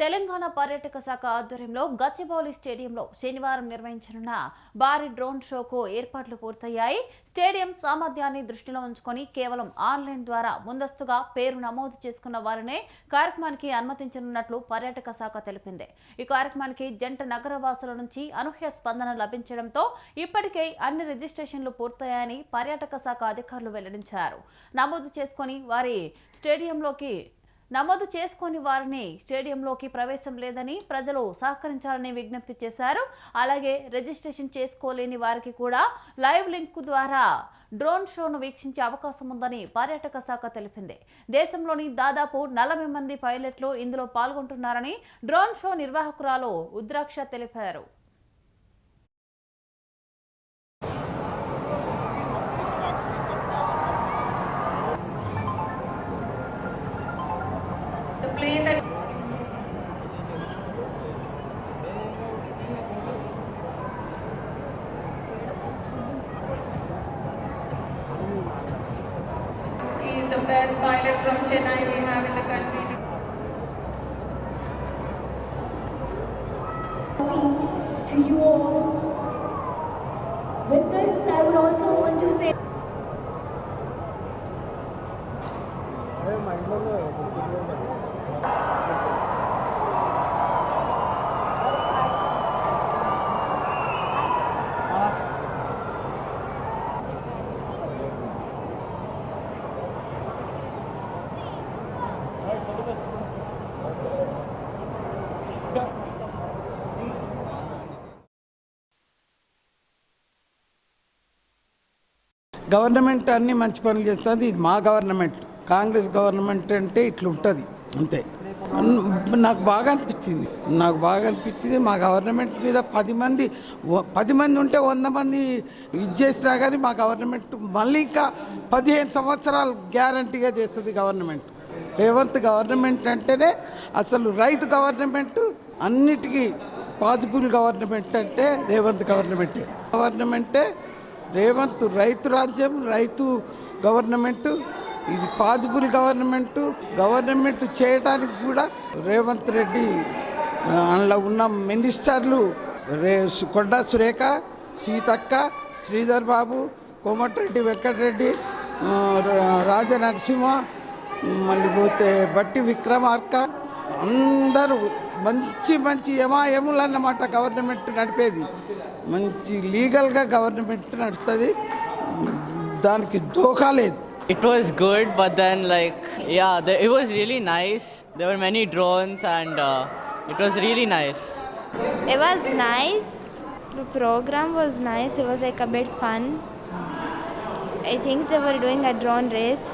తెలంగాణ పర్యాటక శాఖ ఆధ్వర్యంలో గచ్చిబౌలి స్టేడియంలో శనివారం నిర్వహించనున్న భారీ డ్రోన్ షోకు ఏర్పాట్లు పూర్తయ్యాయి. స్టేడియం సామర్థ్యాన్ని దృష్టిలో ఉంచుకొని కేవలం ఆన్లైన్ ద్వారా ముందస్తుగా పేరు నమోదు చేసుకున్న వారినే కార్యక్రమానికి అనుమతించనున్నట్లు పర్యాటక శాఖ తెలిపింది. ఈ కార్యక్రమానికి జంట నగరవాసుల నుంచి అనూహ్య స్పందన లభించడంతో ఇప్పటికే అన్ని రిజిస్ట్రేషన్లు పూర్తయ్యాయని పర్యాటక శాఖ అధికారులు వెల్లడించారు. నమోదు చేసుకొని వారిని స్టేడియంలోకి ప్రవేశం లేదని ప్రజలు సహకరించాలని విజ్ఞప్తి చేశారు. అలాగే రిజిస్ట్రేషన్ చేసుకోలేని వారికి కూడా లైవ్ లింక్ ద్వారా డ్రోన్ షోను వీక్షించే అవకాశం ఉందని పర్యాటక శాఖ తెలిపింది. దేశంలోని దాదాపు 40 మంది పైలట్లు ఇందులో పాల్గొంటున్నారని డ్రోన్ షో నిర్వాహకురాలు ఉద్రాక్ష తెలిపారు. He is the best pilot from Chennai we have in the country. To you all, with this I would also want to say government అన్ని మంచి పనులు చేస్తుంది. ఇది మా గవర్నమెంట్. కాంగ్రెస్ గవర్నమెంట్ అంటే ఇట్లుంటుంది అంతే. నాకు బాగా అనిపించింది. మా గవర్నమెంట్ మీద 10 మంది ఉంటే 100 మంది ఇది చేసినా కానీ మా గవర్నమెంట్ మళ్ళీ ఇంకా 15 సంవత్సరాలు గ్యారంటీగా చేస్తుంది గవర్నమెంట్. రేవంత్ గవర్నమెంట్ అంటేనే అసలు రైతు గవర్నమెంట్, అన్నిటికీ పాజిబుల్ గవర్నమెంట్ అంటే రేవంత్ గవర్నమెంటే. రేవంత్ రైతు రాజ్యం, రైతు గవర్నమెంటు, ఇది పాజిబుల్ గవర్నమెంట్ చేయడానికి కూడా రేవంత్ రెడ్డి అందులో ఉన్న మినిస్టర్లు కొండా సురేఖ, సీతక్క, శ్రీధర్ బాబు, కోమటిరెడ్డి వెంకటరెడ్డి, రాజనరసింహ, మళ్ళీ పోతే బట్టి విక్రమార్క, అందరూ మంచి యమాయములు అన్నమాట. గవర్నమెంట్ నడిపేది మంచి లీగల్గా గవర్నమెంట్ నడుస్తుంది, దానికి దోఖా లేదు. It was good, but then it was really nice. There were many drones and it was really nice. It was nice. The program was nice. It was like a bit fun. I think they were doing a drone race.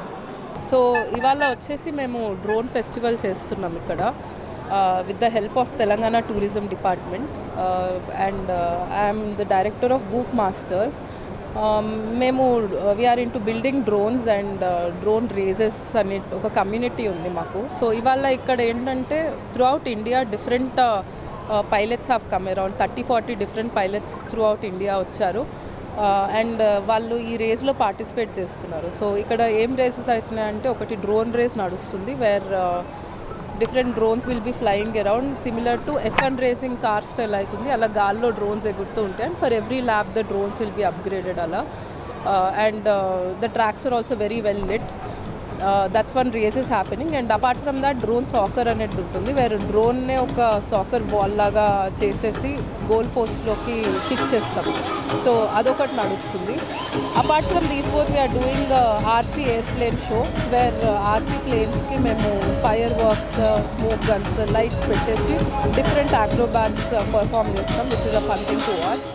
So ఇవాళ వచ్చేసి మేము drone festival చేస్తున్నాం ఇక్కడ with the help of Telangana tourism department and I'm the director of book masters. మేము we're into building drones and drone races అనే ఒక community ఉంది మాకు. సో ఇవాళ ఇక్కడ ఏంటంటే throughout India different pilots have come around 30-40 different pilots throughout India వచ్చారు and వాళ్ళు ఈ రేస్లో పార్టిసిపేట్ చేస్తున్నారు. సో ఇక్కడ ఏం రేసెస్ అవుతున్నాయంటే ఒకటి డ్రోన్ రేస్ నడుస్తుంది where different drones will be flying around similar to F1 racing car style అవుతుంది. అలా గాల్లో డ్రోన్స్ ఎగురుతూ ఉంటాయి and for every lap the drones will be upgraded అలా and the tracks are also very well lit. That's one race is happening and apart from that drone soccer అనేది ఉంటుంది వేరే డ్రోన్నే ఒక సాకర్ బాల్ లాగా చేసేసి గోల్ పోస్ట్లోకి kick చేస్తాం. సో అదొకటి నడుస్తుంది. Apart from these both we are doing RC airplane show where RC ప్లేన్స్కి మేము fireworks, smoke guns, lights పెట్టేసి డిఫరెంట్ అక్రోబాట్స్ పర్ఫామ్ చేస్తాం which is a fun thing to watch.